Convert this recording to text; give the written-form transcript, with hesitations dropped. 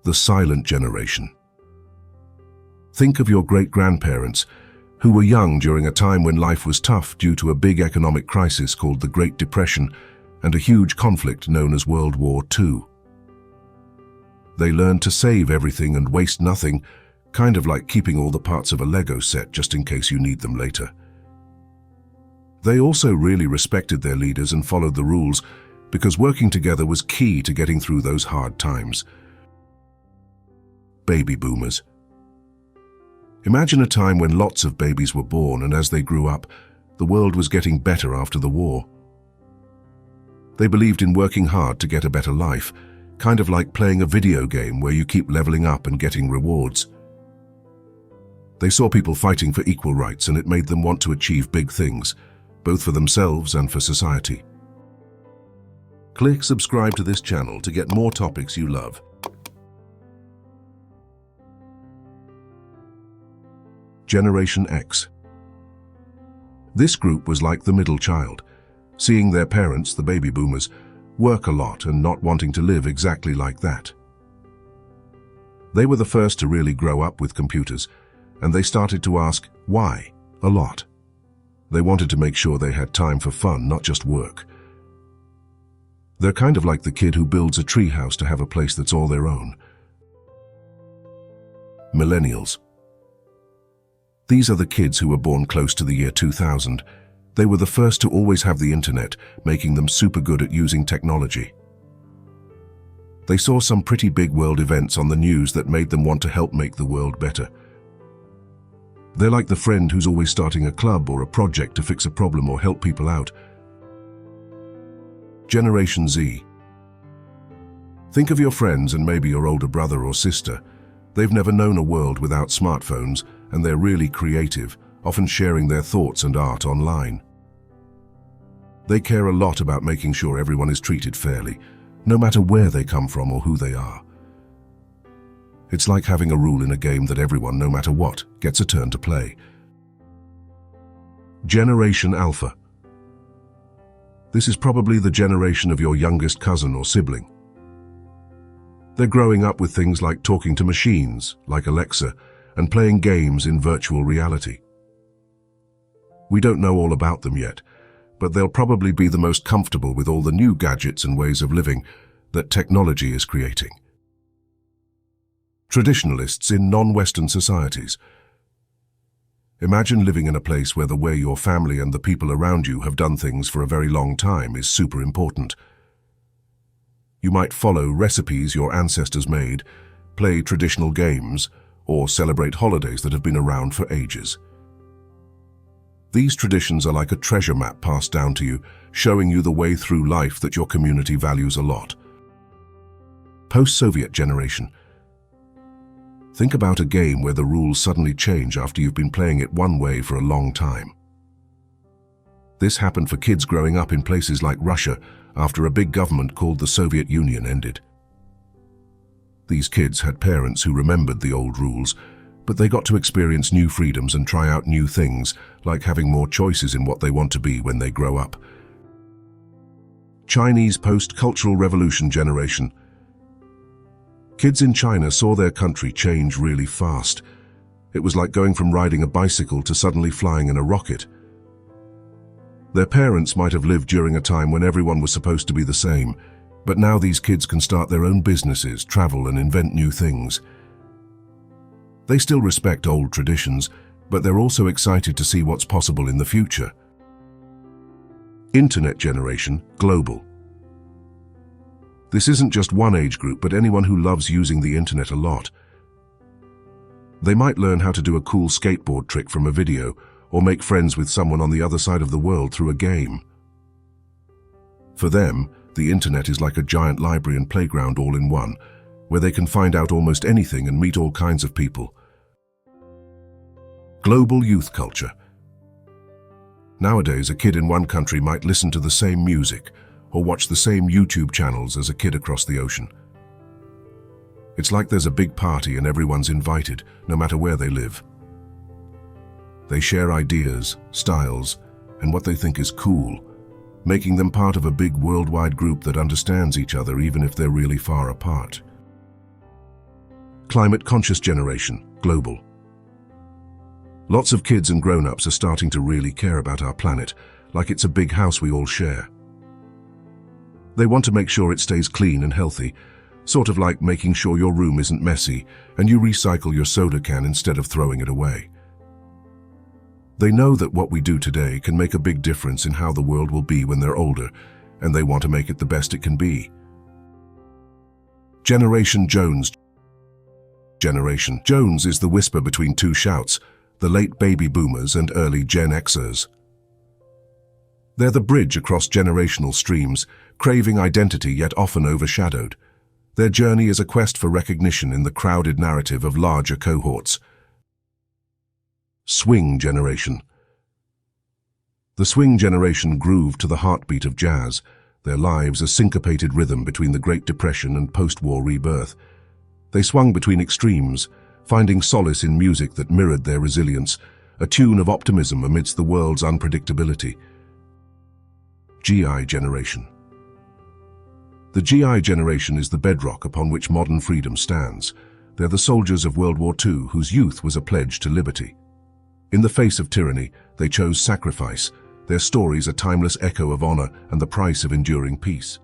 The silent generation. Think of your great-grandparents, who were young during a time when life was tough due to a big economic crisis called the Great Depression and a huge conflict known as World War II. They learned to save everything and waste nothing, kind of like keeping all the parts of a Lego set just in case you need them later. They also really respected their leaders and followed the rules because working together was key to getting through those hard times. Baby boomers. Imagine a time when lots of babies were born, and as they grew up, the world was getting better after the war. They believed in working hard to get a better life, kind of like playing a video game where you keep leveling up and getting rewards. They saw people fighting for equal rights, and it made them want to achieve big things, both for themselves and for society. Click subscribe to this channel to get more topics you love. Generation X. This group was like the middle child, seeing their parents, the baby boomers, work a lot and not wanting to live exactly like that. They were the first to really grow up with computers, and they started to ask why a lot. They wanted to make sure they had time for fun, not just work. They're kind of like the kid who builds a treehouse to have a place that's all their own. Millennials. These are the kids who were born close to the year 2000. They were the first to always have the internet, making them super good at using technology. They saw some pretty big world events on the news that made them want to help make the world better. They're like the friend who's always starting a club or a project to fix a problem or help people out. Generation Z. Think of your friends and maybe your older brother or sister. They've never known a world without smartphones, and they're really creative, often sharing their thoughts and art online. They care a lot about making sure everyone is treated fairly, no matter where they come from or who they are. It's like having a rule in a game that everyone, no matter what, gets a turn to play. Generation Alpha. This is probably the generation of your youngest cousin or sibling. They're growing up with things like talking to machines, like Alexa, and playing games in virtual reality. We don't know all about them yet, but they'll probably be the most comfortable with all the new gadgets and ways of living that technology is creating. Traditionalists in non-Western societies. Imagine living in a place where the way your family and the people around you have done things for a very long time is super important. You might follow recipes your ancestors made, play traditional games, or celebrate holidays that have been around for ages. These traditions are like a treasure map passed down to you, showing you the way through life that your community values a lot. Post-Soviet generation. Think about a game where the rules suddenly change after you've been playing it one way for a long time. This happened for kids growing up in places like Russia after a big government called the Soviet Union ended. These kids had parents who remembered the old rules, but they got to experience new freedoms and try out new things, like having more choices in what they want to be when they grow up. Chinese post-cultural revolution generation. Kids in China saw their country change really fast. It was like going from riding a bicycle to suddenly flying in a rocket. Their parents might have lived during a time when everyone was supposed to be the same, but now these kids can start their own businesses, travel, and invent new things. They still respect old traditions, but they're also excited to see what's possible in the future. Internet generation, global. This isn't just one age group, but anyone who loves using the internet a lot. They might learn how to do a cool skateboard trick from a video, or make friends with someone on the other side of the world through a game. For them, the internet is like a giant library and playground all in one, where they can find out almost anything and meet all kinds of people. Global youth culture. Nowadays, a kid in one country might listen to the same music or watch the same YouTube channels as a kid across the ocean. It's like there's a big party and everyone's invited, no matter where they live. They share ideas, styles, and what they think is cool, making them part of a big worldwide group that understands each other even if they're really far apart. climate-conscious generation, global. Lots of kids and grown-ups are starting to really care about our planet, like it's a big house we all share. They want to make sure it stays clean and healthy, sort of like making sure your room isn't messy and you recycle your soda can instead of throwing it away. They know that what we do today can make a big difference in how the world will be when they're older, and they want to make it the best it can be. Generation Jones. Generation Jones is the whisper between two shouts, the late baby boomers and early Gen Xers. They're the bridge across generational streams, craving identity yet often overshadowed. Their journey is a quest for recognition in the crowded narrative of larger cohorts. Swing generation. The swing generation grooved to the heartbeat of jazz, their lives a syncopated rhythm between the Great Depression and post-war rebirth. They swung between extremes, finding solace in music that mirrored their resilience, a tune of optimism amidst the world's unpredictability. GI generation. The GI generation is the bedrock upon which modern freedom stands. They're the soldiers of World War II whose youth was a pledge to liberty. In the face of tyranny, they chose sacrifice, their stories a timeless echo of honor and the price of enduring peace.